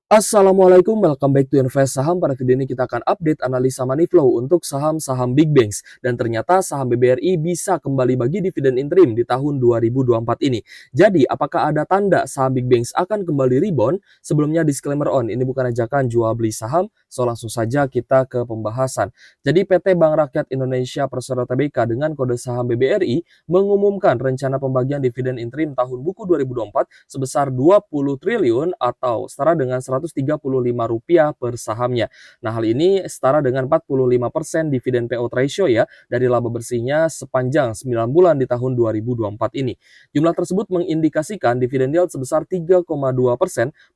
Assalamualaikum, welcome back to Invest Saham. Pada video ini kita akan update analisa money flow untuk saham-saham big banks. Dan ternyata saham BBRI bisa kembali bagi dividen interim di tahun 2024 ini. Jadi, apakah ada tanda saham big banks akan kembali rebound? Sebelumnya disclaimer on, ini bukan ajakan jual beli saham, so langsung saja kita ke pembahasan. Jadi, PT Bank Rakyat Indonesia Persero Tbk dengan kode saham BBRI mengumumkan rencana pembagian dividen interim tahun buku 2024 sebesar 20 triliun atau setara dengan Rp135 per sahamnya. Nah, hal ini setara dengan 45% dividen payout ratio ya dari laba bersihnya sepanjang 9 bulan di tahun 2024 ini. Jumlah tersebut mengindikasikan dividen yield sebesar 3,2%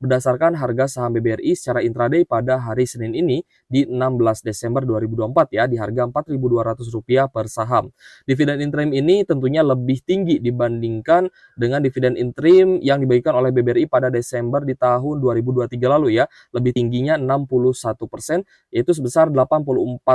berdasarkan harga saham BBRI secara intraday pada hari Senin ini di 16 Desember 2024 ya di harga Rp4.200 per saham. Dividen interim ini tentunya lebih tinggi dibandingkan dengan dividen interim yang dibagikan oleh BBRI pada Desember di tahun 2023 lalu ya, lebih tingginya 61%, yaitu sebesar Rp84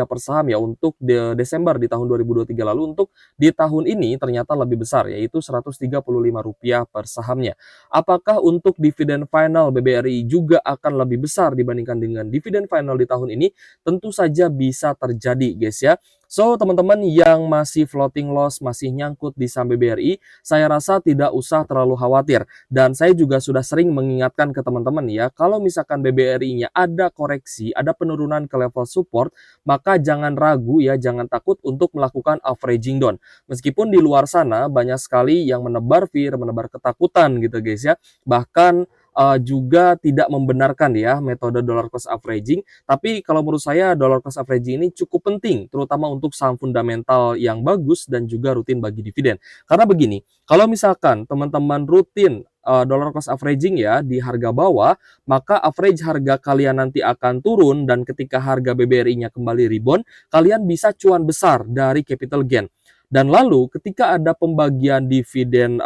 per saham ya untuk Desember di tahun 2023 lalu. Untuk di tahun ini ternyata lebih besar, yaitu Rp135 per sahamnya. Apakah untuk dividen final BBRI juga akan lebih besar dibandingkan dengan dividen final di tahun ini? Tentu saja bisa terjadi guys ya. So, teman-teman yang masih floating loss, masih nyangkut di saham BBRI, saya rasa tidak usah terlalu khawatir. Dan saya juga sudah sering mengingatkan ke teman-teman ya, kalau misalkan BBRI-nya ada koreksi, ada penurunan ke level support, maka jangan ragu ya, jangan takut untuk melakukan averaging down. Meskipun di luar sana banyak sekali yang menebar fear, menebar ketakutan gitu guys ya. Bahkan juga tidak membenarkan ya metode dollar cost averaging. Tapi kalau menurut saya dollar cost averaging ini cukup penting, terutama untuk saham fundamental yang bagus dan juga rutin bagi dividen. Karena begini, kalau misalkan teman-teman rutin dollar cost averaging ya di harga bawah, maka average harga kalian nanti akan turun dan ketika harga BBRI-nya kembali rebound, kalian bisa cuan besar dari capital gain. Dan lalu ketika ada pembagian dividen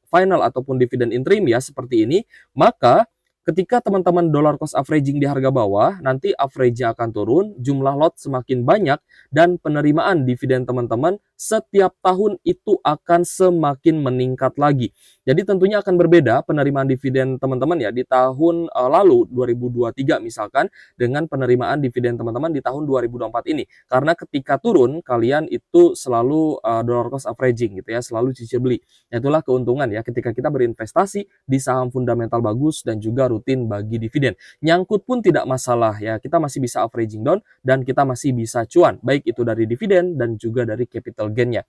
final ataupun dividen interim ya seperti ini, maka ketika teman-teman dollar cost averaging di harga bawah, nanti average-nya akan turun, jumlah lot semakin banyak, dan penerimaan dividen teman-teman setiap tahun itu akan semakin meningkat lagi. Jadi tentunya akan berbeda penerimaan dividen teman-teman ya di tahun lalu 2023 misalkan dengan penerimaan dividen teman-teman di tahun 2024 ini. Karena ketika turun kalian itu selalu dollar cost averaging gitu ya, selalu cicil beli. Itulah keuntungan ya ketika kita berinvestasi di saham fundamental bagus dan juga rutin bagi dividen. Nyangkut pun tidak masalah ya, kita masih bisa averaging down dan kita masih bisa cuan, baik itu dari dividen dan juga dari capital gain-nya.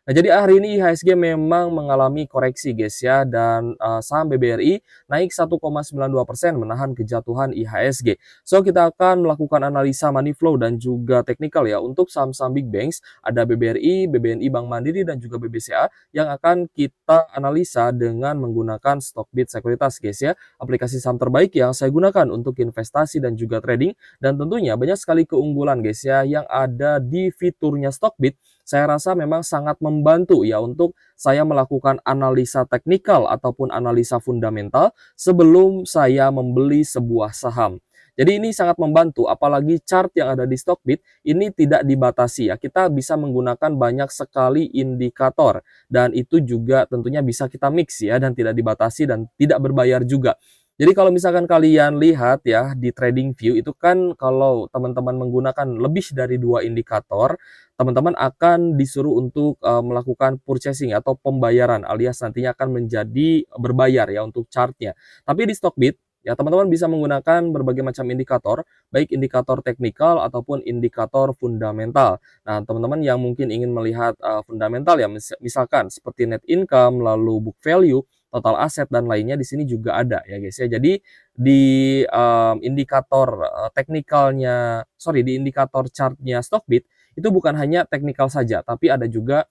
Nah, jadi hari ini IHSG memang mengalami koreksi guys ya dan saham BBRI naik 1,92% menahan kejatuhan IHSG. So, kita akan melakukan analisa money flow dan juga teknikal ya. Untuk saham-saham big banks ada BBRI, BBNI Bank Mandiri dan juga BBCA yang akan kita analisa dengan menggunakan Stockbit Sekuritas guys ya. Aplikasi saham terbaik yang saya gunakan untuk investasi dan juga trading, dan tentunya banyak sekali keunggulan guys ya yang ada di fiturnya Stockbit. Saya rasa memang sangat membantu ya untuk saya melakukan analisa teknikal ataupun analisa fundamental sebelum saya membeli sebuah saham. Jadi ini sangat membantu, apalagi chart yang ada di Stockbit ini tidak dibatasi ya. Kita bisa menggunakan banyak sekali indikator dan itu juga tentunya bisa kita mix ya dan tidak dibatasi dan tidak berbayar juga. Jadi kalau misalkan kalian lihat ya di TradingView itu kan kalau teman-teman menggunakan lebih dari 2 indikator, teman-teman akan disuruh untuk melakukan purchasing atau pembayaran alias nantinya akan menjadi berbayar ya untuk chartnya. Tapi di Stockbit ya teman-teman bisa menggunakan berbagai macam indikator, baik indikator teknikal ataupun indikator fundamental. Nah, teman-teman yang mungkin ingin melihat fundamental ya misalkan seperti net income, lalu book value, total aset dan lainnya di sini juga ada ya guys ya. Jadi di indikator teknikalnya, sorry di indikator chartnya Stockbit itu bukan hanya teknikal saja, tapi ada juga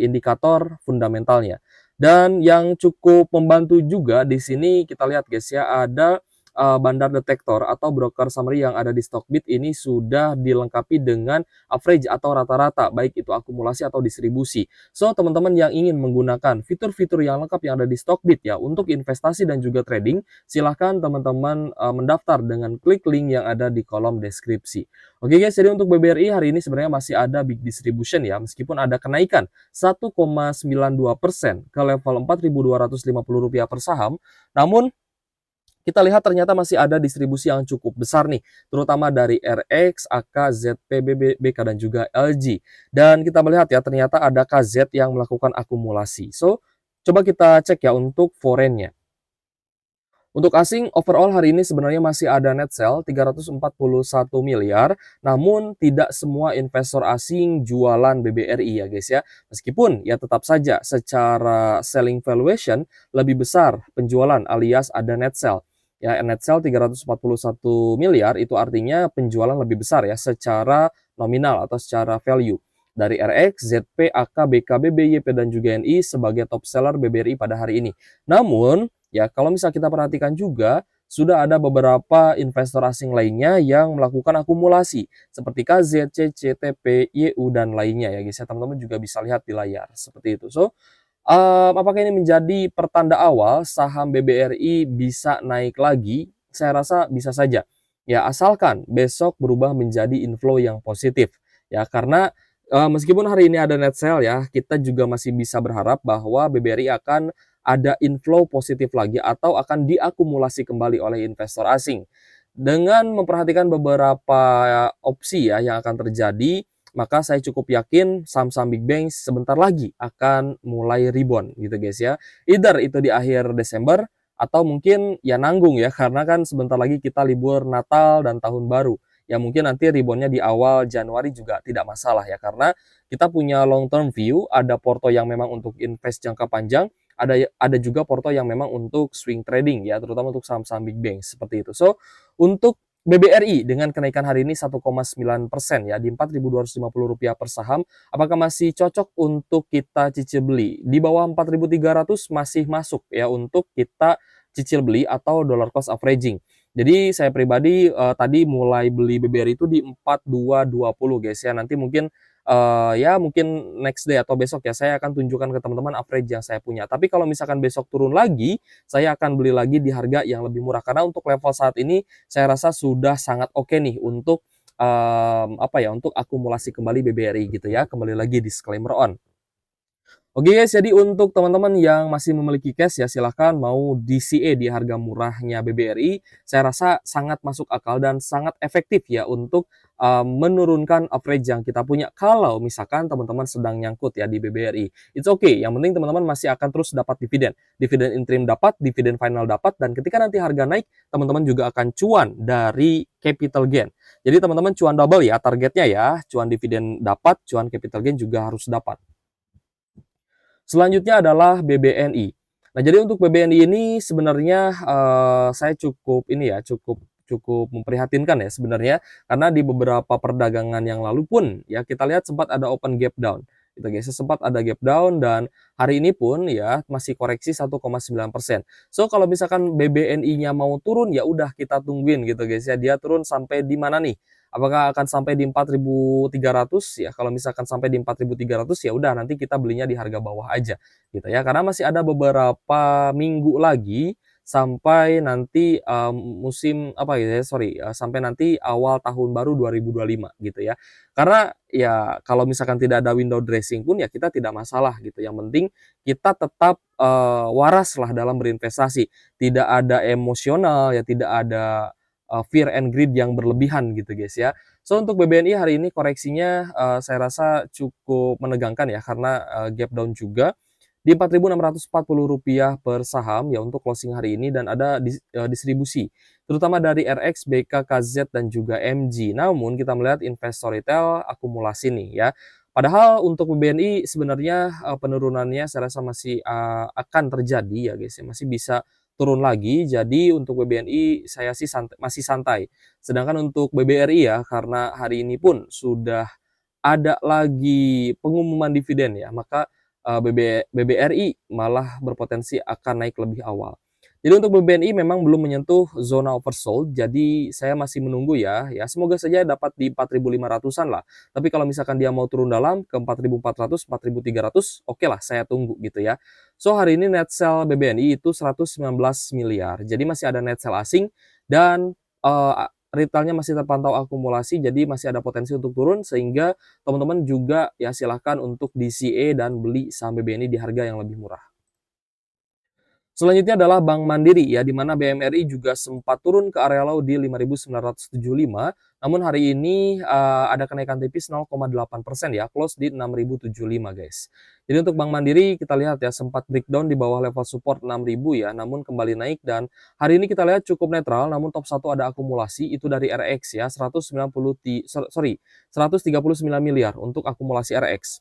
indikator fundamentalnya. Dan yang cukup membantu juga di sini kita lihat guys ya, ada bandar detektor atau broker summary yang ada di Stockbit ini sudah dilengkapi dengan average atau rata-rata, baik itu akumulasi atau distribusi. So, teman-teman yang ingin menggunakan fitur-fitur yang lengkap yang ada di Stockbit ya untuk investasi dan juga trading, silahkan teman-teman mendaftar dengan klik link yang ada di kolom deskripsi. Oke guys, jadi untuk BBRI hari ini sebenarnya masih ada big distribution ya, meskipun ada kenaikan 1,92% ke level Rp4.250 per saham, namun kita lihat ternyata masih ada distribusi yang cukup besar nih, terutama dari RX, AK, ZP, BK, dan juga LG. Dan kita melihat ya, ternyata ada KZ yang melakukan akumulasi. So, coba kita cek ya untuk foreign-nya. Untuk asing, overall hari ini sebenarnya masih ada net sell 341 miliar, namun tidak semua investor asing jualan BBRI ya guys ya. Meskipun ya tetap saja secara selling valuation lebih besar penjualan alias ada net sell. Ya, net sell 341 miliar itu artinya penjualan lebih besar ya secara nominal atau secara value. Dari RX, ZP, AK, BK, BB, YP, dan juga NI sebagai top seller BBRI pada hari ini. Namun, ya, kalau misal kita perhatikan juga, sudah ada beberapa investor asing lainnya yang melakukan akumulasi, seperti KZ, CC, TP, YU, dan lainnya ya guys ya, teman-teman juga bisa lihat di layar, seperti itu. So, apakah ini menjadi pertanda awal saham BBRI bisa naik lagi? Saya rasa bisa saja. Ya, asalkan besok berubah menjadi inflow yang positif. Ya, karena meskipun hari ini ada net sell ya, kita juga masih bisa berharap bahwa BBRI akan ada inflow positif lagi atau akan diakumulasi kembali oleh investor asing. Dengan memperhatikan beberapa opsi ya yang akan terjadi, maka saya cukup yakin saham-saham big banks sebentar lagi akan mulai rebound gitu guys ya. Either itu di akhir Desember atau mungkin ya nanggung ya, karena kan sebentar lagi kita libur Natal dan Tahun Baru. Ya mungkin nanti reboundnya di awal Januari juga tidak masalah ya, karena kita punya long term view, ada porto yang memang untuk invest jangka panjang, ada juga porto yang memang untuk swing trading ya, terutama untuk saham-saham big banks seperti itu. So, untuk BBRI dengan kenaikan hari ini 1,9% ya, di Rp4.250 per saham, apakah masih cocok untuk kita cicil beli? Di bawah 4.300 masih masuk ya untuk kita cicil beli atau dollar cost averaging. Jadi saya pribadi tadi mulai beli BBRI itu di 4220 guys ya. Nanti mungkin ya mungkin next day atau besok ya saya akan tunjukkan ke teman-teman average yang saya punya. Tapi kalau misalkan besok turun lagi, saya akan beli lagi di harga yang lebih murah, karena untuk level saat ini saya rasa sudah sangat oke nih untuk apa ya, untuk akumulasi kembali BBRI gitu ya. Kembali lagi disclaimer on. Oke guys, jadi untuk teman-teman yang masih memiliki cash ya silahkan mau DCA di harga murahnya BBRI, saya rasa sangat masuk akal dan sangat efektif ya untuk menurunkan average yang kita punya kalau misalkan teman-teman sedang nyangkut ya di BBRI. It's okay, yang penting teman-teman masih akan terus dapat dividen. Dividen interim dapat, dividen final dapat, dan ketika nanti harga naik, teman-teman juga akan cuan dari capital gain. Jadi teman-teman cuan double ya targetnya ya, cuan dividen dapat, cuan capital gain juga harus dapat. Selanjutnya adalah BBNI. Nah, jadi untuk BBNI ini sebenarnya saya cukup ini ya, cukup cukup memprihatinkan ya sebenarnya, karena di beberapa perdagangan yang lalu pun ya kita lihat sempat ada open gap down gitu guys, sempat ada gap down dan hari ini pun ya masih koreksi 1,9%. So kalau misalkan BBNI-nya mau turun ya udah kita tungguin gitu guys ya, dia turun sampai di mana nih? Apakah akan sampai di 4.300 ya? Kalau misalkan sampai di 4.300 ya udah nanti kita belinya di harga bawah aja gitu ya. Karena masih ada beberapa minggu lagi sampai nanti musim apa gitu ya, sorry, sampai nanti awal tahun baru 2025 gitu ya. Karena ya kalau misalkan tidak ada window dressing pun ya kita tidak masalah gitu. Yang penting kita tetap waras lah dalam berinvestasi. Tidak ada emosional ya, tidak ada fear and greed yang berlebihan gitu guys ya. So untuk BBNI hari ini koreksinya saya rasa cukup menegangkan ya, karena gap down juga di Rp4.640 per saham ya untuk closing hari ini, dan ada distribusi terutama dari RX, BK, KZ, dan juga MG. Namun kita melihat investor retail akumulasi nih ya. Padahal untuk BBNI sebenarnya penurunannya saya rasa masih akan terjadi ya guys ya, masih bisa turun lagi. Jadi untuk BBNI saya sih masih santai. Sedangkan untuk BBRI ya, karena hari ini pun sudah ada lagi pengumuman dividen ya, maka BBRI malah berpotensi akan naik lebih awal. Jadi untuk BBNI memang belum menyentuh zona oversold, jadi saya masih menunggu ya. Ya semoga saja dapat di 4.500-an lah. Tapi kalau misalkan dia mau turun dalam ke 4.400, 4.300, oke lah saya tunggu gitu ya. So hari ini net sell BBNI itu 119 miliar. Jadi masih ada net sell asing dan retailnya masih terpantau akumulasi, jadi masih ada potensi untuk turun, sehingga teman-teman juga ya silahkan untuk DCA dan beli saham BBNI di harga yang lebih murah. Selanjutnya adalah Bank Mandiri ya, di mana BMRI juga sempat turun ke area low di 5.975, namun hari ini ada kenaikan tipis 0,8% ya, close di 6.075 guys. Jadi untuk Bank Mandiri kita lihat ya sempat breakdown di bawah level support 6.000 ya, namun kembali naik dan hari ini kita lihat cukup netral, namun top 1 ada akumulasi itu dari RX ya, 139 miliar untuk akumulasi RX.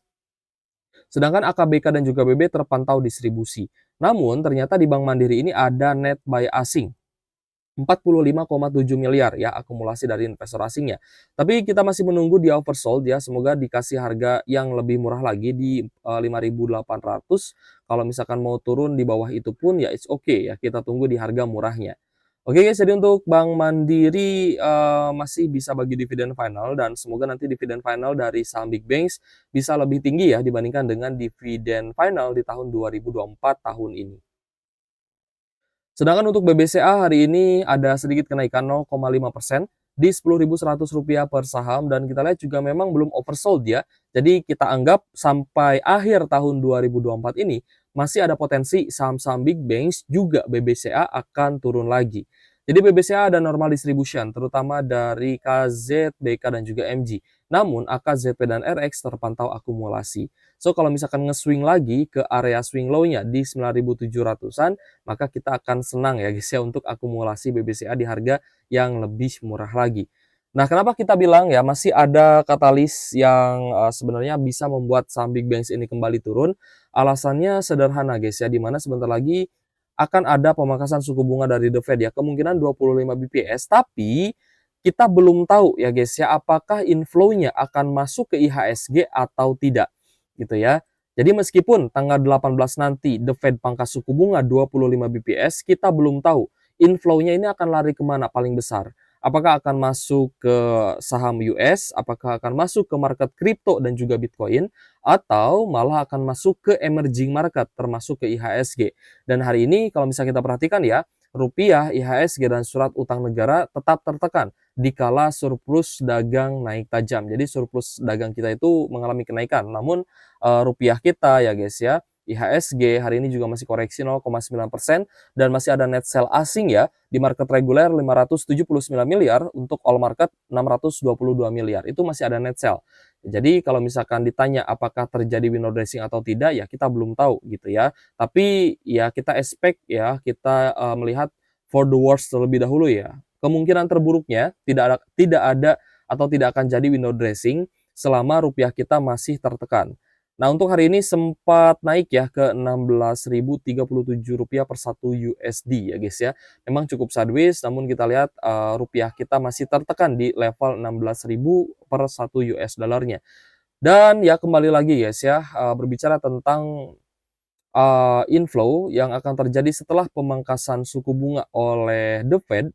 Sedangkan AKBK dan juga BB terpantau distribusi. Namun ternyata di Bank Mandiri ini ada net buy asing 45,7 miliar ya akumulasi dari investor asingnya. Tapi kita masih menunggu di oversold ya, semoga dikasih harga yang lebih murah lagi di 5.800. Kalau misalkan mau turun di bawah itu pun ya it's okay ya, kita tunggu di harga murahnya. Oke guys, jadi untuk Bank Mandiri masih bisa bagi dividen final dan semoga nanti dividen final dari saham Big Banks bisa lebih tinggi ya dibandingkan dengan dividen final di tahun 2024 tahun ini. Sedangkan untuk BBCA hari ini ada sedikit kenaikan 0,5% di Rp10.100 per saham dan kita lihat juga memang belum oversold ya. Jadi kita anggap sampai akhir tahun 2024 ini masih ada potensi saham-saham Big Banks juga BBCA akan turun lagi. Jadi BBCA ada normal distribution terutama dari KZ, BK dan juga MG. Namun AK, ZP dan RX terpantau akumulasi. So kalau misalkan nge-swing lagi ke area swing low-nya di 9.700-an, maka kita akan senang ya guys ya untuk akumulasi BBCA di harga yang lebih murah lagi. Nah, kenapa kita bilang ya masih ada katalis yang sebenarnya bisa membuat saham Big Banks ini kembali turun? Alasannya sederhana guys ya, dimana sebentar lagi akan ada pemangkasan suku bunga dari The Fed ya, kemungkinan 25 BPS, tapi kita belum tahu ya guys ya, apakah inflow-nya akan masuk ke IHSG atau tidak gitu ya. Jadi meskipun tanggal 18 nanti The Fed pangkas suku bunga 25 BPS, kita belum tahu inflow-nya ini akan lari kemana paling besar. Apakah akan masuk ke saham US, apakah akan masuk ke market kripto dan juga Bitcoin, atau malah akan masuk ke emerging market termasuk ke IHSG. Dan hari ini kalau misalnya kita perhatikan ya, rupiah, IHSG dan surat utang negara tetap tertekan dikala surplus dagang naik tajam. Jadi surplus dagang kita itu mengalami kenaikan. Namun rupiah kita ya guys ya, IHSG hari ini juga masih koreksi 0,9% dan masih ada net sell asing ya di market reguler 579 miliar untuk all market 622 miliar. Itu masih ada net sell. Jadi kalau misalkan ditanya apakah terjadi window dressing atau tidak ya kita belum tahu gitu ya. Tapi ya kita expect ya kita melihat for the worst terlebih dahulu ya. Kemungkinan terburuknya tidak ada atau tidak akan jadi window dressing selama rupiah kita masih tertekan. Nah, untuk hari ini sempat naik ya ke Rp16.037 per 1 USD ya guys ya. Memang cukup sideways, namun kita lihat rupiah kita masih tertekan di level 16.000 per 1 US dollarnya. Dan ya kembali lagi guys ya, berbicara tentang inflow yang akan terjadi setelah pemangkasan suku bunga oleh The Fed.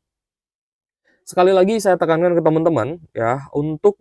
Sekali lagi saya tekankan ke teman-teman ya, untuk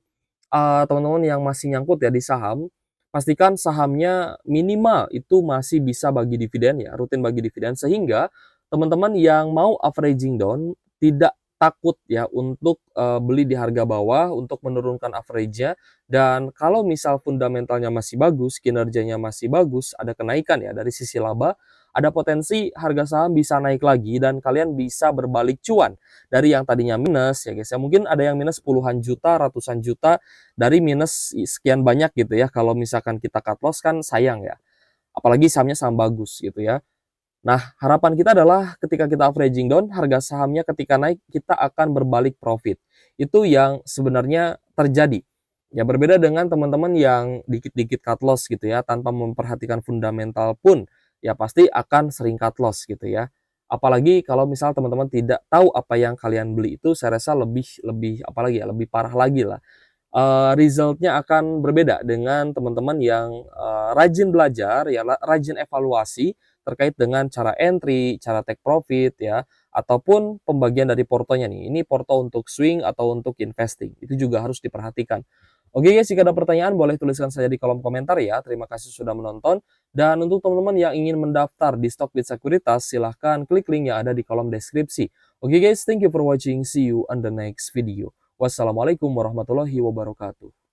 teman-teman yang masih nyangkut ya di saham, pastikan sahamnya minimal itu masih bisa bagi dividen ya, rutin bagi dividen sehingga teman-teman yang mau averaging down tidak takut ya untuk beli di harga bawah untuk menurunkan average-nya dan kalau misal fundamentalnya masih bagus, kinerjanya masih bagus, ada kenaikan ya dari sisi laba, ada potensi harga saham bisa naik lagi dan kalian bisa berbalik cuan dari yang tadinya minus ya guys ya. Mungkin ada yang minus puluhan juta, ratusan juta dari minus sekian banyak gitu ya. Kalau misalkan kita cut loss kan sayang ya. Apalagi sahamnya saham bagus gitu ya. Nah, harapan kita adalah ketika kita averaging down, harga sahamnya ketika naik kita akan berbalik profit. Itu yang sebenarnya terjadi. Ya berbeda dengan teman-teman yang dikit-dikit cut loss gitu ya, tanpa memperhatikan fundamental pun ya pasti akan sering cut loss gitu ya. Apalagi kalau misal teman-teman tidak tahu apa yang kalian beli itu saya rasa lebih lebih apalagi ya, lebih parah lagi lah. Resultnya akan berbeda dengan teman-teman yang rajin belajar, ya rajin evaluasi terkait dengan cara entry, cara take profit ya, ataupun pembagian dari portonya nih. Ini porto untuk swing atau untuk investing. Itu juga harus diperhatikan. Oke guys, jika ada pertanyaan boleh tuliskan saja di kolom komentar ya. Terima kasih sudah menonton. Dan untuk teman-teman yang ingin mendaftar di Stockbit Sekuritas, silahkan klik link yang ada di kolom deskripsi. Oke guys, thank you for watching. See you on the next video. Wassalamualaikum warahmatullahi wabarakatuh.